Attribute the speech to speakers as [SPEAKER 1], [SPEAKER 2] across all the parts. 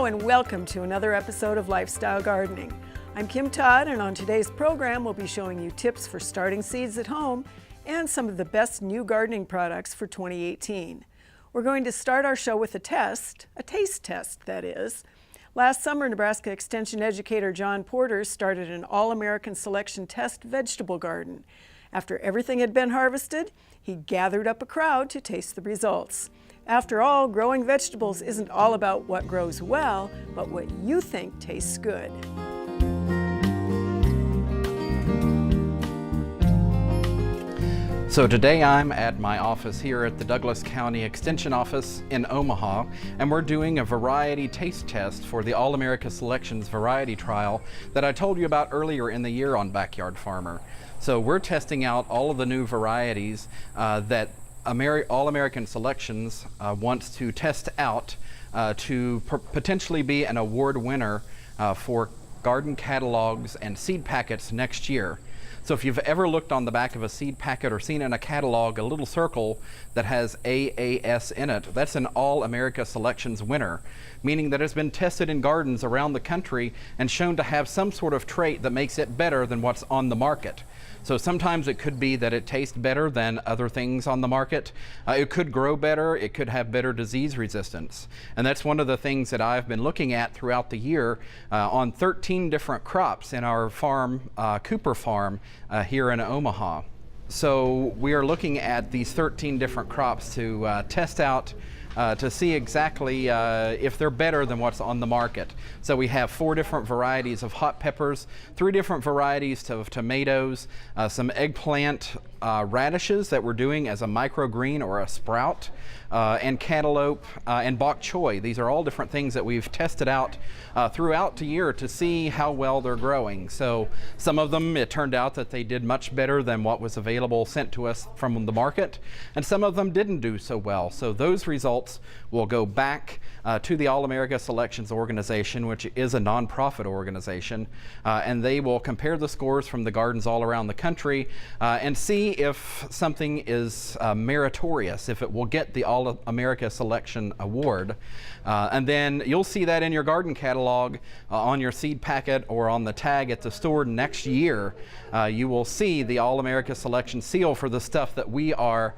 [SPEAKER 1] and welcome to another episode of Lifestyle Gardening. I'm Kim Todd, and on today's program we'll be showing you tips for starting seeds at home and some of the best new gardening products for 2018. We're going to start our show with a taste test that is. Last summer, Nebraska Extension educator John Porter started an all-American selection test vegetable garden. After everything had been harvested, he gathered up a crowd to taste the results. After all, growing vegetables isn't all about what grows well, but what you think tastes good.
[SPEAKER 2] So today I'm at my office here at the Douglas County Extension Office in Omaha, and we're doing a variety taste test for the All-America Selections variety trial that I told you about earlier in the year on Backyard Farmer. So we're testing out all of the new varieties that All-American Selections wants to test out to potentially be an award winner for garden catalogs and seed packets next year. So if you've ever looked on the back of a seed packet or seen in a catalog a little circle that has AAS in it, that's an All-America Selections winner, meaning that it's been tested in gardens around the country and shown to have some sort of trait that makes it better than what's on the market. So sometimes it could be that it tastes better than other things on the market. It could grow better, it could have better disease resistance. And that's one of the things that I've been looking at throughout the year on 13 different crops in our farm, Cooper Farm, here in Omaha. So we are looking at these 13 different crops to test out to see exactly if they're better than what's on the market. So we have 4 different varieties of hot peppers, 3 different varieties of tomatoes, some eggplant radishes that we're doing as a microgreen or a sprout, and cantaloupe and bok choy. These are all different things that we've tested out throughout the year to see how well they're growing. So some of them, it turned out that they did much better than what was available sent to us from the market, and some of them didn't do so well. So those results will go back to the All-America Selections organization, which is a nonprofit organization, and they will compare the scores from the gardens all around the country and see if something is meritorious, if it will get the All-America Selection Award. And then you'll see that in your garden catalog, on your seed packet, or on the tag at the store next year. You will see the All-America Selection seal for the stuff that we are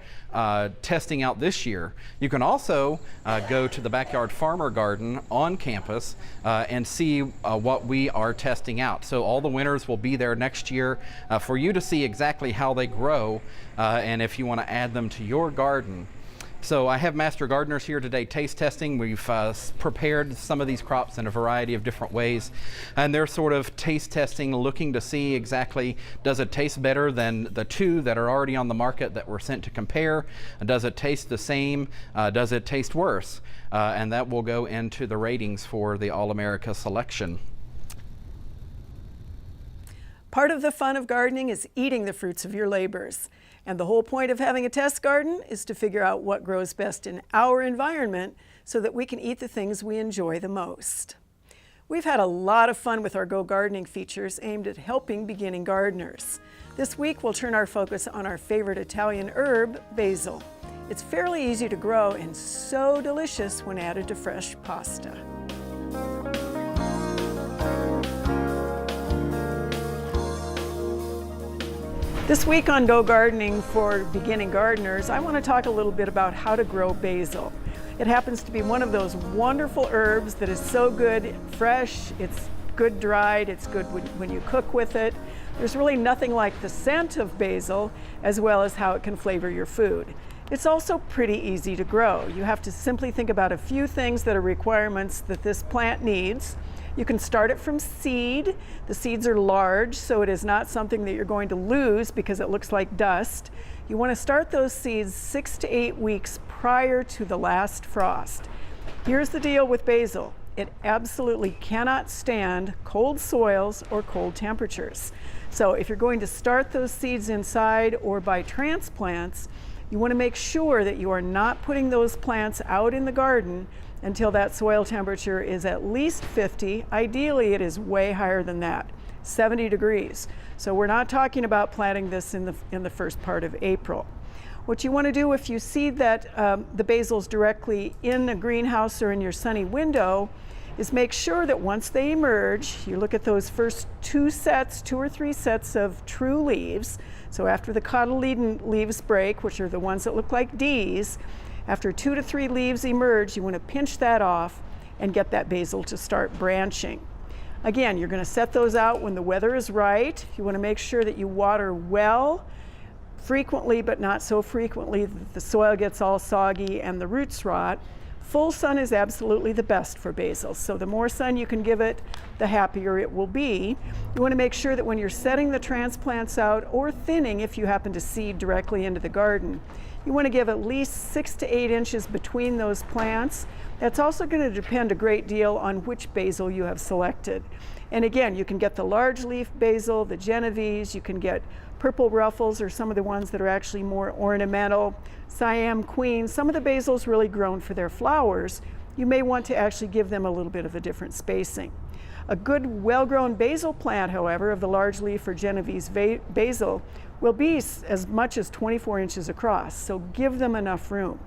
[SPEAKER 2] testing out this year. You can also go to the Backyard Farmer Garden on campus and see what we are testing out. So all the winners will be there next year for you to see exactly how they grow and if you want to add them to your garden. So I have master gardeners here today taste testing. We've prepared some of these crops in a variety of different ways, and they're sort of taste testing, looking to see exactly, does it taste better than the 2 that are already on the market that were sent to compare? Does it taste the same? Does it taste worse? And that will go into the ratings for the All-America Selection.
[SPEAKER 1] Part of the fun of gardening is eating the fruits of your labors. And the whole point of having a test garden is to figure out what grows best in our environment so that we can eat the things we enjoy the most. We've had a lot of fun with our Go Gardening features aimed at helping beginning gardeners. This week we'll turn our focus on our favorite Italian herb, basil. It's fairly easy to grow and so delicious when added to fresh pasta. This week on Go Gardening for beginning gardeners, I want to talk a little bit about how to grow basil. It happens to be one of those wonderful herbs that is so good fresh, it's good dried, it's good when you cook with it. There's really nothing like the scent of basil as well as how it can flavor your food. It's also pretty easy to grow. You have to simply think about a few things that are requirements that this plant needs. You can start it from seed. The seeds are large, so it is not something that you're going to lose because it looks like dust. You want to start those seeds 6 to 8 weeks prior to the last frost. Here's the deal with basil. It absolutely cannot stand cold soils or cold temperatures. So if you're going to start those seeds inside or by transplants, you want to make sure that you are not putting those plants out in the garden until that soil temperature is at least 50. Ideally, it is way higher than that, 70 degrees. So we're not talking about planting this in the first part of April. What you want to do if you see that the basil's directly in a greenhouse or in your sunny window is make sure that once they emerge, you look at those first two or three sets of true leaves. So after the cotyledon leaves break, which are the ones that look like D's, after 2 to 3 leaves emerge, you want to pinch that off and get that basil to start branching. Again, you're going to set those out when the weather is right. You want to make sure that you water well, frequently, but not so frequently that the soil gets all soggy and the roots rot. Full sun is absolutely the best for basil, so the more sun you can give it, the happier it will be. You want to make sure that when you're setting the transplants out, or thinning if you happen to seed directly into the garden, you want to give at least 6 to 8 inches between those plants. That's also going to depend a great deal on which basil you have selected. And again, you can get the large leaf basil, the Genovese, you can get purple ruffles, or some of the ones that are actually more ornamental, Siam Queen. Some of the basil's really grown for their flowers. You may want to actually give them a little bit of a different spacing. A good well-grown basil plant, however, of the large leaf or Genovese basil will be as much as 24 inches across, so give them enough room.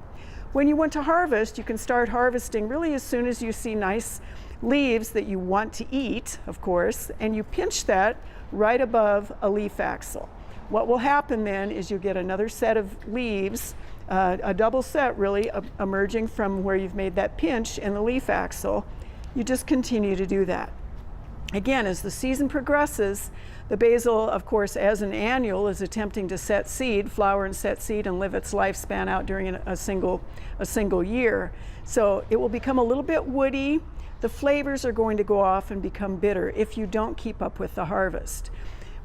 [SPEAKER 1] When you want to harvest, you can start harvesting really as soon as you see nice leaves that you want to eat, of course, and you pinch that right above a leaf axil. What will happen then is you get another set of leaves, a double set really, emerging from where you've made that pinch in the leaf axil. You just continue to do that. Again, as the season progresses, the basil, of course, as an annual, is attempting to set seed, flower and set seed, and live its lifespan out during a single year. So it will become a little bit woody. The flavors are going to go off and become bitter if you don't keep up with the harvest.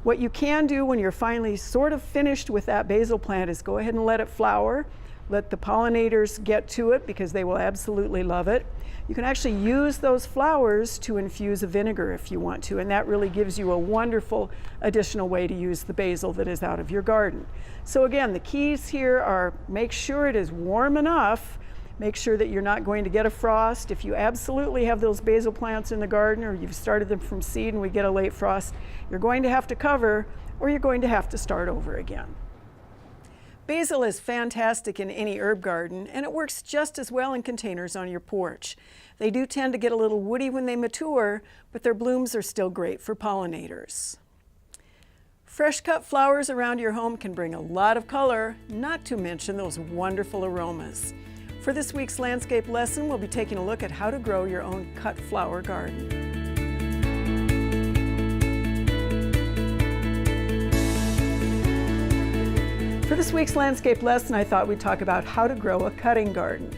[SPEAKER 1] What you can do when you're finally sort of finished with that basil plant is go ahead and let it flower. Let the pollinators get to it because they will absolutely love it. You can actually use those flowers to infuse a vinegar if you want to, and that really gives you a wonderful additional way to use the basil that is out of your garden. So again, the keys here are make sure it is warm enough. Make sure that you're not going to get a frost. If you absolutely have those basil plants in the garden, or you've started them from seed and we get a late frost, you're going to have to cover, or you're going to have to start over again. Basil is fantastic in any herb garden, and it works just as well in containers on your porch. They do tend to get a little woody when they mature, but their blooms are still great for pollinators. Fresh cut flowers around your home can bring a lot of color, not to mention those wonderful aromas. For this week's landscape lesson, we'll be taking a look at how to grow your own cut flower garden. For this week's landscape lesson, I thought we'd talk about how to grow a cutting garden.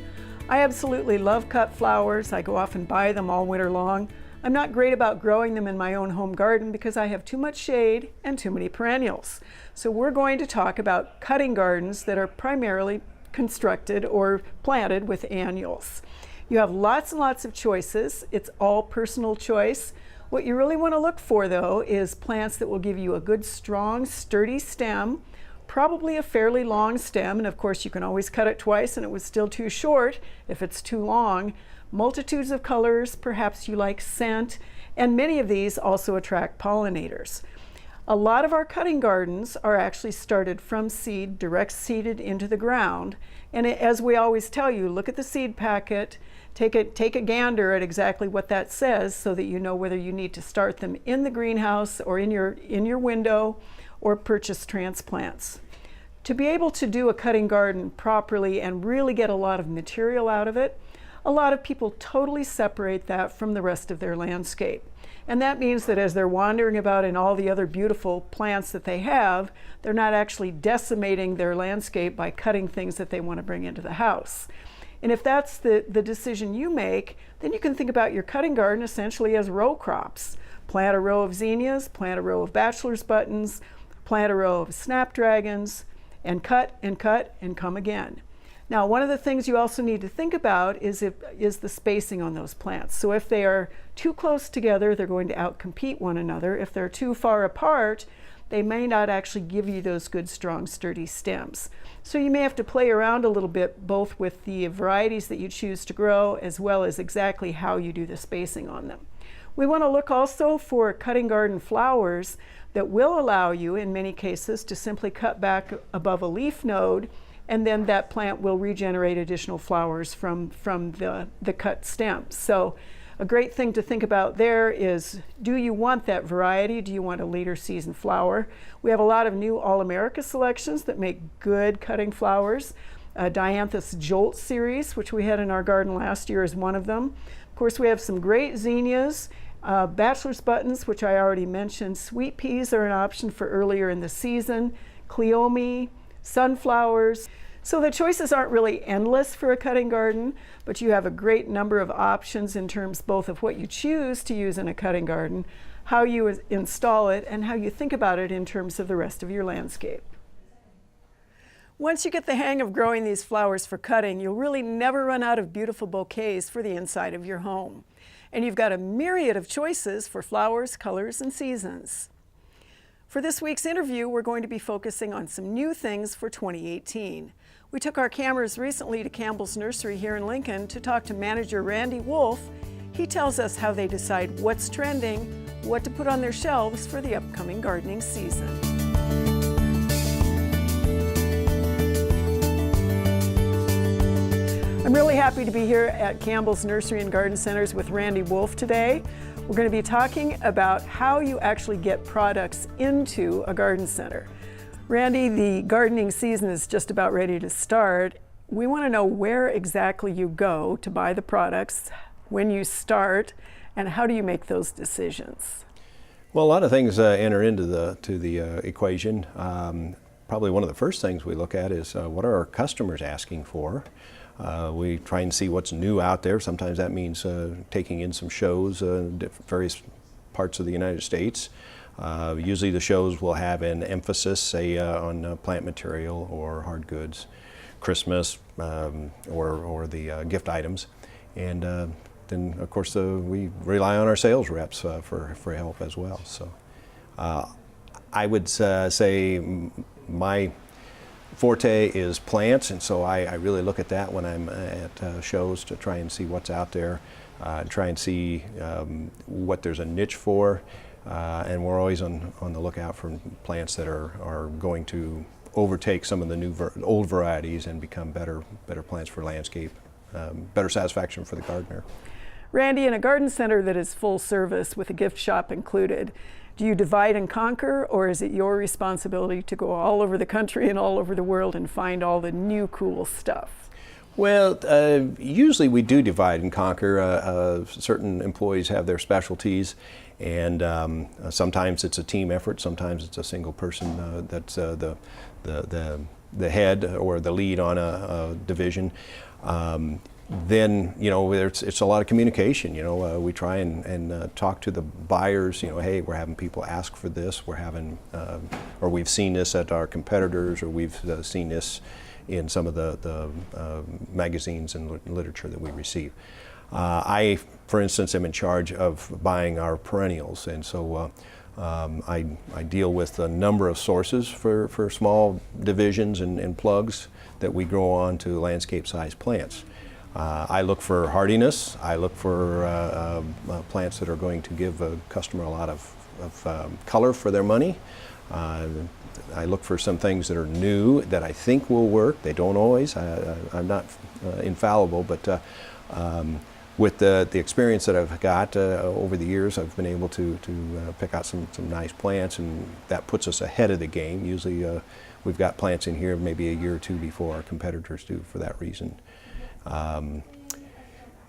[SPEAKER 1] I absolutely love cut flowers. I go off and buy them all winter long. I'm not great about growing them in my own home garden because I have too much shade and too many perennials. So we're going to talk about cutting gardens that are primarily constructed or planted with annuals. You have lots and lots of choices. It's all personal choice. What you really want to look for, though, is plants that will give you a good, strong, sturdy stem, probably a fairly long stem, and of course you can always cut it twice and it was still too short if it's too long. Multitudes of colors, perhaps you like scent, and many of these also attract pollinators. A lot of our cutting gardens are actually started from seed, direct seeded into the ground. And as we always tell you, look at the seed packet, take a gander at exactly what that says so that you know whether you need to start them in the greenhouse or in your window or purchase transplants. To be able to do a cutting garden properly and really get a lot of material out of it, a lot of people totally separate that from the rest of their landscape. And that means that as they're wandering about in all the other beautiful plants that they have, they're not actually decimating their landscape by cutting things that they want to bring into the house. And if that's the decision you make, then you can think about your cutting garden essentially as row crops. Plant a row of zinnias, plant a row of bachelor's buttons, plant a row of snapdragons, and cut and cut and come again. Now, one of the things you also need to think about is the spacing on those plants. So if they are too close together, they're going to outcompete one another. If they're too far apart, they may not actually give you those good, strong, sturdy stems. So you may have to play around a little bit, both with the varieties that you choose to grow, as well as exactly how you do the spacing on them. We want to look also for cutting garden flowers that will allow you, in many cases, to simply cut back above a leaf node, and then that plant will regenerate additional flowers from the cut stems. So A great thing to think about there is, do you want that variety? Do you want a later season flower? We have a lot of new All-America selections that make good cutting flowers. Dianthus Jolt series, which we had in our garden last year, is one of them. Of course, we have some great zinnias, bachelor's buttons, which I already mentioned. Sweet peas are an option for earlier in the season. Cleome, sunflowers. So the choices aren't really endless for a cutting garden, but you have a great number of options in terms both of what you choose to use in a cutting garden, how you install it, and how you think about it in terms of the rest of your landscape. Once you get the hang of growing these flowers for cutting, you'll really never run out of beautiful bouquets for the inside of your home. And you've got a myriad of choices for flowers, colors, and seasons. For this week's interview, we're going to be focusing on some new things for 2018. We took our cameras recently to Campbell's Nursery here in Lincoln to talk to manager Randy Wolf. He tells us how they decide what's trending, what to put on their shelves for the upcoming gardening season. I'm really happy to be here at Campbell's Nursery and Garden Centers with Randy Wolf today. We're going to be talking about how you actually get products into a garden center. Randy, the gardening season is just about ready to start. We want to know where exactly you go to buy the products, when you start, and how do you make those decisions?
[SPEAKER 3] Well, a lot of things enter into the equation. Probably one of the first things we look at is what are our customers asking for? We try and see what's new out there. Sometimes that means taking in some shows in various parts of the United States. Usually the shows will have an emphasis, say, on plant material or hard goods, Christmas, or the gift items. And then, of course, we rely on our sales reps for help as well. So I would say my forte is plants, and so I really look at that when I'm at shows to try and see what's out there, try and see what there's a niche for. And we're always on the lookout for plants that are going to overtake some of the old varieties and become better plants for landscape, better satisfaction for the gardener.
[SPEAKER 1] Randy, in a garden center that is full service with a gift shop included, do you divide and conquer, or is it your responsibility to go all over the country and all over the world and find all the new cool stuff?
[SPEAKER 3] Well, usually we do divide and conquer. Certain employees have their specialties, and sometimes it's a team effort, sometimes it's a single person that's the head or the lead on a division. Then, it's a lot of communication. We try and talk to the buyers. Hey, we're having people ask for this. We're having, or we've seen this at our competitors, or we've seen this in some of the magazines and literature that we receive. I, for instance, am in charge of buying our perennials, and so I deal with a number of sources for small divisions and plugs that we grow on to landscape-sized plants. I look for hardiness. I look for plants that are going to give a customer a lot of color for their money. I look for some things that are new that I think will work. They don't always. I'm not infallible, but with the experience that I've got over the years, I've been able to pick out some nice plants, and that puts us ahead of the game. Usually we've got plants in here maybe a year or two before our competitors do for that reason.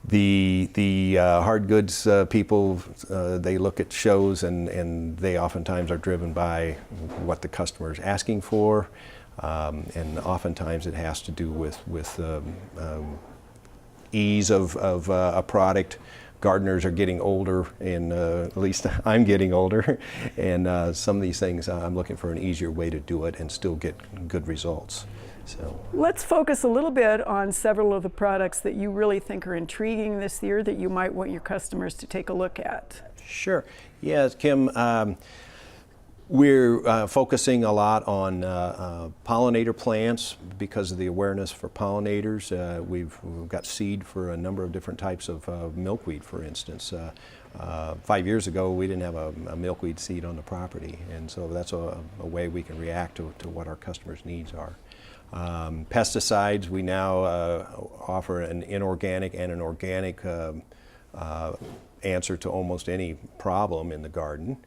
[SPEAKER 3] The hard goods people, they look at shows, and they oftentimes are driven by what the customer is asking for, and oftentimes it has to do with ease of a product. Gardeners are getting older, and at least I'm getting older, and some of these things I'm looking for an easier way to do it and still get good results. So
[SPEAKER 1] let's focus a little bit on several of the products that you really think are intriguing this year that you might want your customers to take a look at.
[SPEAKER 3] Sure. Yes, Kim. We're focusing a lot on pollinator plants because of the awareness for pollinators. We've got seed for a number of different types of milkweed, for instance. 5 years ago, we didn't have a milkweed seed on the property, and so that's a way we can react to what our customers' needs are. Pesticides, we now offer an inorganic and an organic answer to almost any problem in the garden.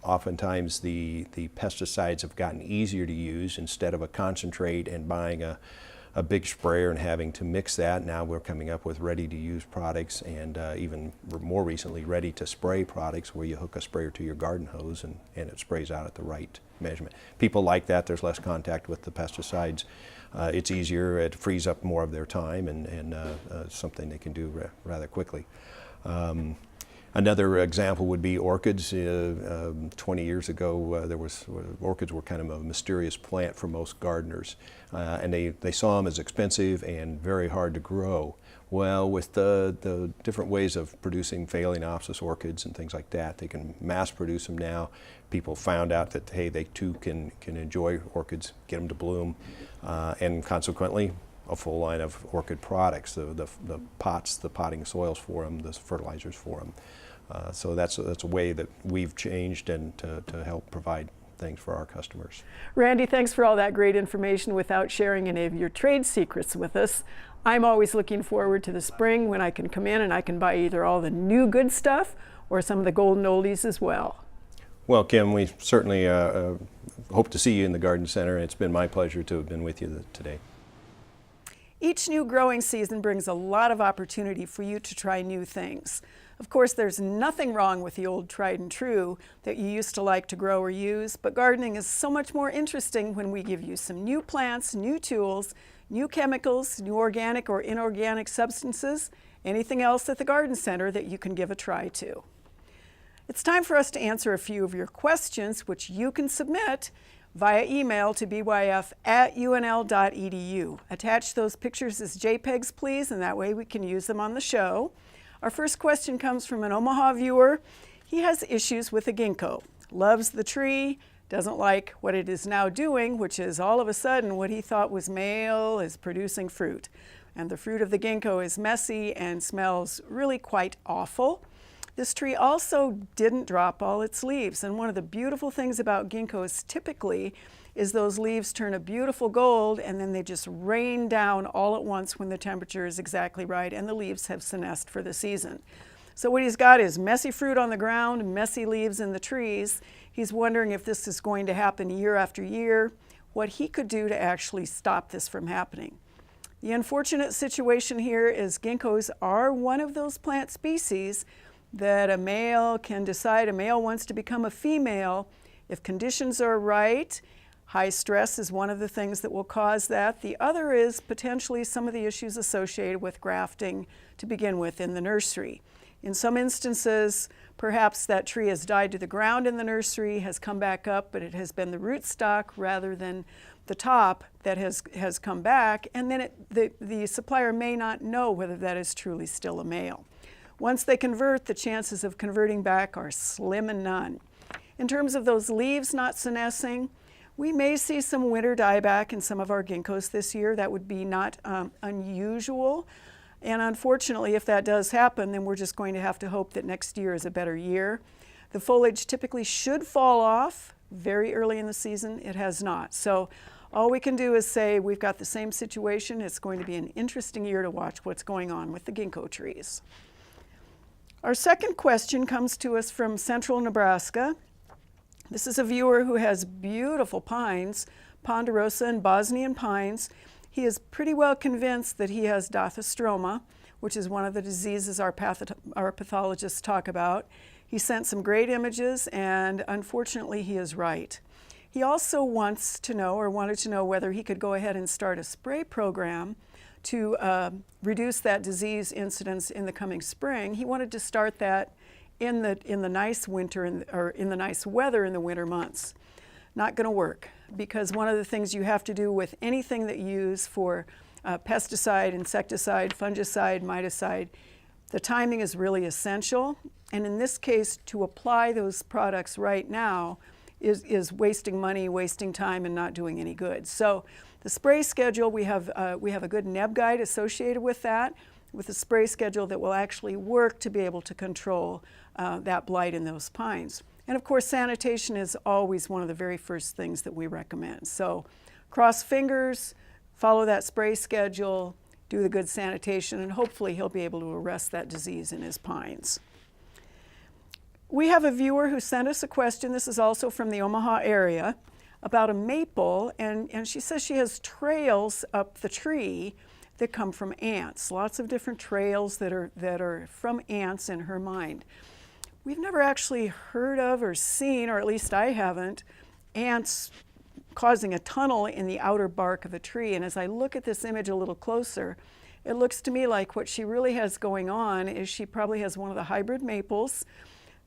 [SPEAKER 3] Oftentimes the pesticides have gotten easier to use. Instead of a concentrate and buying a big sprayer and having to mix that, now we're coming up with ready-to-use products, and even more recently ready-to-spray products where you hook a sprayer to your garden hose and it sprays out at the right measurement. People like that. There's less contact with the pesticides. It's easier. It frees up more of their time, and something they can do rather quickly. Another example would be orchids. 20 years ago, orchids were kind of a mysterious plant for most gardeners, and they saw them as expensive and very hard to grow. Well, with the different ways of producing Phalaenopsis orchids and things like that, they can mass produce them now. People found out that, hey, they too can enjoy orchids, get them to bloom, and consequently, a full line of orchid products, the pots, the potting soils for them, the fertilizers for them. So that's a way that we've changed and to help provide things for our customers.
[SPEAKER 1] Randy, thanks for all that great information without sharing any of your trade secrets with us. I'm always looking forward to the spring when I can come in and I can buy either all the new good stuff or some of the golden oldies as well.
[SPEAKER 3] Well, Kim, we certainly hope to see you in the Garden Center. It's been my pleasure to have been with you today.
[SPEAKER 1] Each new growing season brings a lot of opportunity for you to try new things. Of course, there's nothing wrong with the old tried and true that you used to like to grow or use, but gardening is so much more interesting when we give you some new plants, new tools, new chemicals, new organic or inorganic substances, anything else at the Garden Center that you can give a try to. It's time for us to answer a few of your questions, which you can submit via email to byf@unl.edu. Attach those pictures as JPEGs, please, and that way we can use them on the show. Our first question comes from an Omaha viewer. He has issues with a ginkgo, loves the tree, doesn't like what it is now doing, which is all of a sudden what he thought was male is producing fruit. And the fruit of the ginkgo is messy and smells really quite awful. This tree also didn't drop all its leaves, and one of the beautiful things about ginkgos typically is those leaves turn a beautiful gold and then they just rain down all at once when the temperature is exactly right and the leaves have senesced for the season. So what he's got is messy fruit on the ground, messy leaves in the trees. He's wondering if this is going to happen year after year, what he could do to actually stop this from happening. The unfortunate situation here is ginkgos are one of those plant species that a male can decide a male wants to become a female if conditions are right. High stress is one of the things that will cause that. The other is potentially some of the issues associated with grafting to begin with in the nursery. In some instances, perhaps that tree has died to the ground in the nursery, has come back up, but it has been the rootstock rather than the top that has come back, and then the supplier may not know whether that is truly still a male. Once they convert, the chances of converting back are slim and none. In terms of those leaves not senescing, we may see some winter dieback in some of our ginkgos this year. That would be not unusual. And unfortunately, if that does happen, then we're just going to have to hope that next year is a better year. The foliage typically should fall off very early in the season. It has not. So all we can do is say we've got the same situation. It's going to be an interesting year to watch what's going on with the ginkgo trees. Our second question comes to us from central Nebraska. This is a viewer who has beautiful pines, ponderosa and Bosnian pines. He is pretty well convinced that he has Dathostroma, which is one of the diseases our pathologists talk about. He sent some great images, and unfortunately he is right. He also wants to know, or wanted to know, whether he could go ahead and start a spray program to reduce that disease incidence in the coming spring. He wanted to start that in the nice winter or in the nice weather in the winter months. Not going to work, because one of the things you have to do with anything that you use for pesticide, insecticide, fungicide, miticide, the timing is really essential. And in this case, to apply those products right now is wasting money, wasting time, and not doing any good. So the spray schedule, we have a good neb guide associated with that, with a spray schedule that will actually work to be able to control that blight in those pines. And of course, sanitation is always one of the very first things that we recommend. So cross fingers, follow that spray schedule, do the good sanitation, and hopefully he'll be able to arrest that disease in his pines. We have a viewer who sent us a question, this is also from the Omaha area, about a maple, and she says she has trails up the tree that come from ants, lots of different trails that are from ants in her mind. We've never actually heard of or seen, or at least I haven't, ants causing a tunnel in the outer bark of a tree. And as I look at this image a little closer, it looks to me like what she really has going on is she probably has one of the hybrid maples,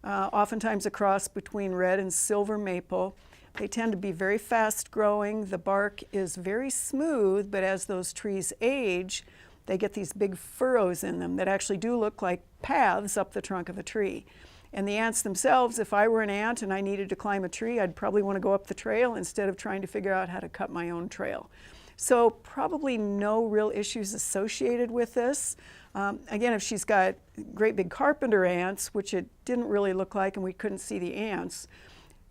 [SPEAKER 1] oftentimes a cross between red and silver maple. They tend to be very fast growing. The bark is very smooth, but as those trees age, they get these big furrows in them that actually do look like paths up the trunk of a tree. And the ants themselves, if I were an ant and I needed to climb a tree, I'd probably want to go up the trail instead of trying to figure out how to cut my own trail. So probably no real issues associated with this. Again, if she's got great big carpenter ants, which it didn't really look like and we couldn't see the ants,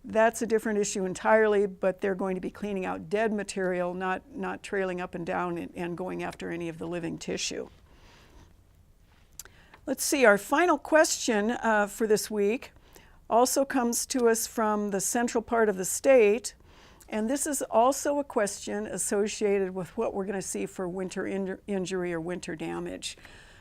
[SPEAKER 1] that's a different issue entirely, but they're going to be cleaning out dead material, not trailing up and down and going after any of the living tissue. Let's see, our final question for this week also comes to us from the central part of the state, and this is also a question associated with what we're going to see for winter injury or winter damage.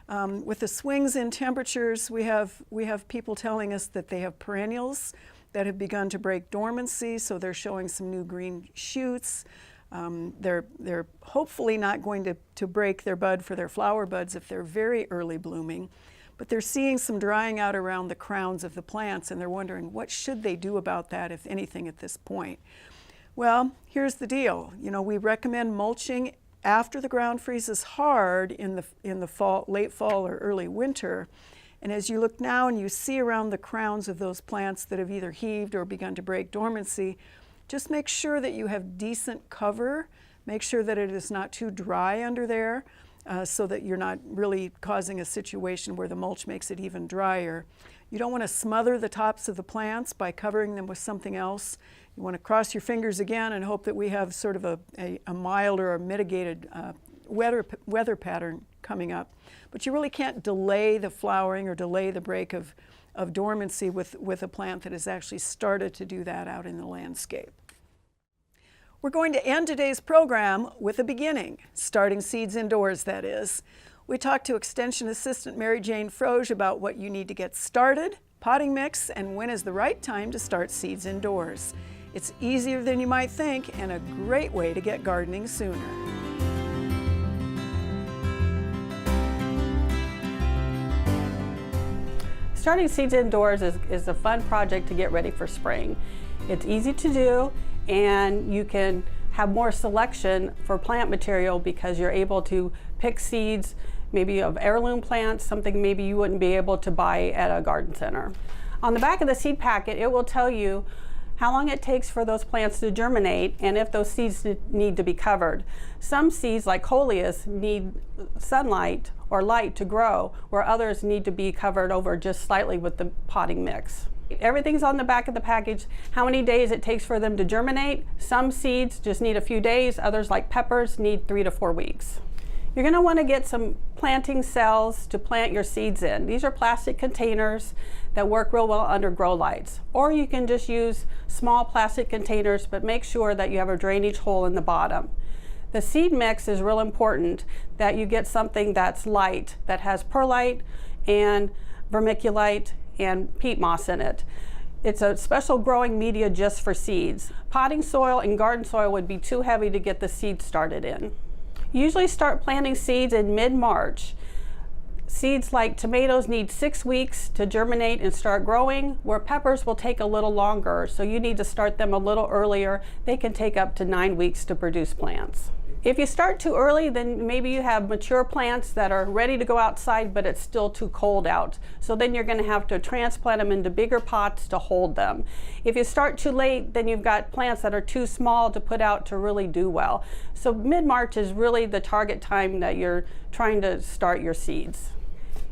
[SPEAKER 1] With the swings in temperatures, we have people telling us that they have perennials that have begun to break dormancy, so they're showing some new green shoots. They're hopefully not going to break their bud for their flower buds if they're very early blooming, but they're seeing some drying out around the crowns of the plants, and they're wondering what should they do about that, if anything, at this point. Well, here's the deal. You know, we recommend mulching after the ground freezes hard in the fall, late fall or early winter. And as you look now and you see around the crowns of those plants that have either heaved or begun to break dormancy, just make sure that you have decent cover. Make sure that it is not too dry under there so that you're not really causing a situation where the mulch makes it even drier. You don't want to smother the tops of the plants by covering them with something else. You want to cross your fingers again and hope that we have sort of a milder or mitigated weather pattern coming up. But you really can't delay the flowering or delay the break of dormancy with a plant that has actually started to do that out in the landscape. We're going to end today's program with a beginning, starting seeds indoors, that is. We talked to Extension Assistant Mary Jane Froge about what you need to get started, potting mix, and when is the right time to start seeds indoors. It's easier than you might think and a great way to get gardening sooner.
[SPEAKER 4] Starting seeds indoors is a fun project to get ready for spring. It's easy to do, and you can have more selection for plant material because you're able to pick seeds, maybe of heirloom plants, something maybe you wouldn't be able to buy at a garden center. On the back of the seed packet, it will tell you how long it takes for those plants to germinate and if those seeds need to be covered. Some seeds, like coleus, need sunlight or light to grow, where others need to be covered over just slightly with the potting mix. Everything's on the back of the package, how many days it takes for them to germinate. Some seeds just need a few days, others like peppers need 3 to 4 weeks. You're going to want to get some planting cells to plant your seeds in. These are plastic containers that work real well under grow lights. Or you can just use small plastic containers, but make sure that you have a drainage hole in the bottom. The seed mix is real important, that you get something that's light, that has perlite and vermiculite and peat moss in it. It's a special growing media just for seeds. Potting soil and garden soil would be too heavy to get the seeds started in. Usually start planting seeds in mid-March. Seeds like tomatoes need 6 weeks to germinate and start growing, where peppers will take a little longer, so you need to start them a little earlier. They can take up to 9 weeks to produce plants. If you start too early, then maybe you have mature plants that are ready to go outside, but it's still too cold out. So then you're going to have to transplant them into bigger pots to hold them. If you start too late, then you've got plants that are too small to put out to really do well. So mid-March is really the target time that you're trying to start your seeds.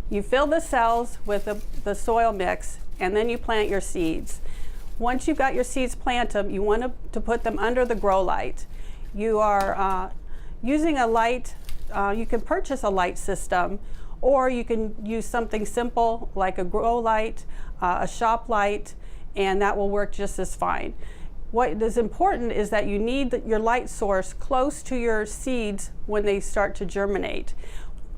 [SPEAKER 4] You fill the cells with the soil mix, and then you plant your seeds. Once you've got your seeds planted, you want to put them under the grow light. You are using a light you can purchase a light system, or you can use something simple like a grow light, a shop light, and that will work just as fine. What is important is that you need your light source close to your seeds when they start to germinate.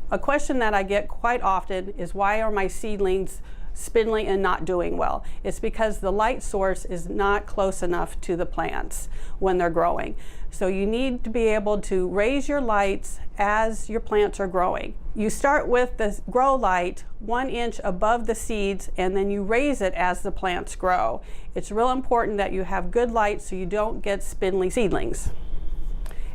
[SPEAKER 4] A question that I get quite often is, why are my seedlings spindly and not doing well? It's because the light source is not close enough to the plants when they're growing. So you need to be able to raise your lights as your plants are growing. You start with the grow light 1 inch above the seeds, and then you raise it as the plants grow. It's real important that you have good light so you don't get spindly seedlings.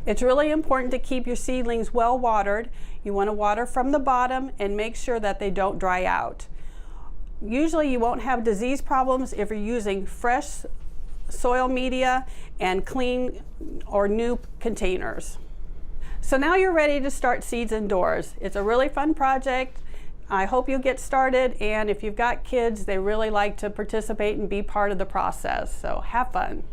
[SPEAKER 4] It's really important to keep your seedlings well watered. You want to water from the bottom and make sure that they don't dry out. Usually you won't have disease problems if you're using fresh soil media and clean or new containers. So now you're ready to start seeds indoors. It's a really fun project. I hope you get started, and if you've got kids, they really like to participate and be part of the process, so have fun.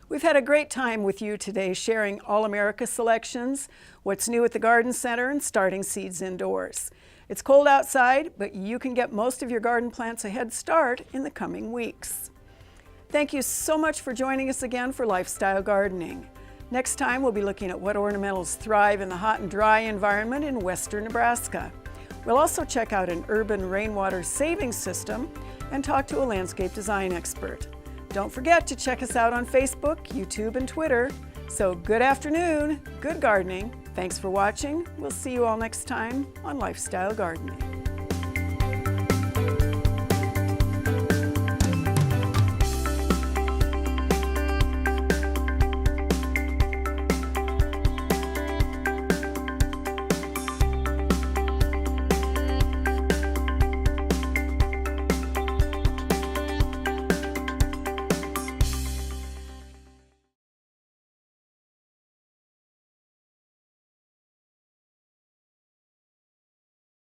[SPEAKER 1] We've had a great time with you today sharing All-America selections, what's new at the Garden Center, and starting seeds indoors. It's cold outside, but you can get most of your garden plants a head start in the coming weeks. Thank you so much for joining us again for Lifestyle Gardening. Next time we'll be looking at what ornamentals thrive in the hot and dry environment in western Nebraska. We'll also check out an urban rainwater saving system and talk to a landscape design expert. Don't forget to check us out on Facebook, YouTube, and Twitter. So good afternoon, good gardening. Thanks for watching. We'll see you all next time on Lifestyle Gardening.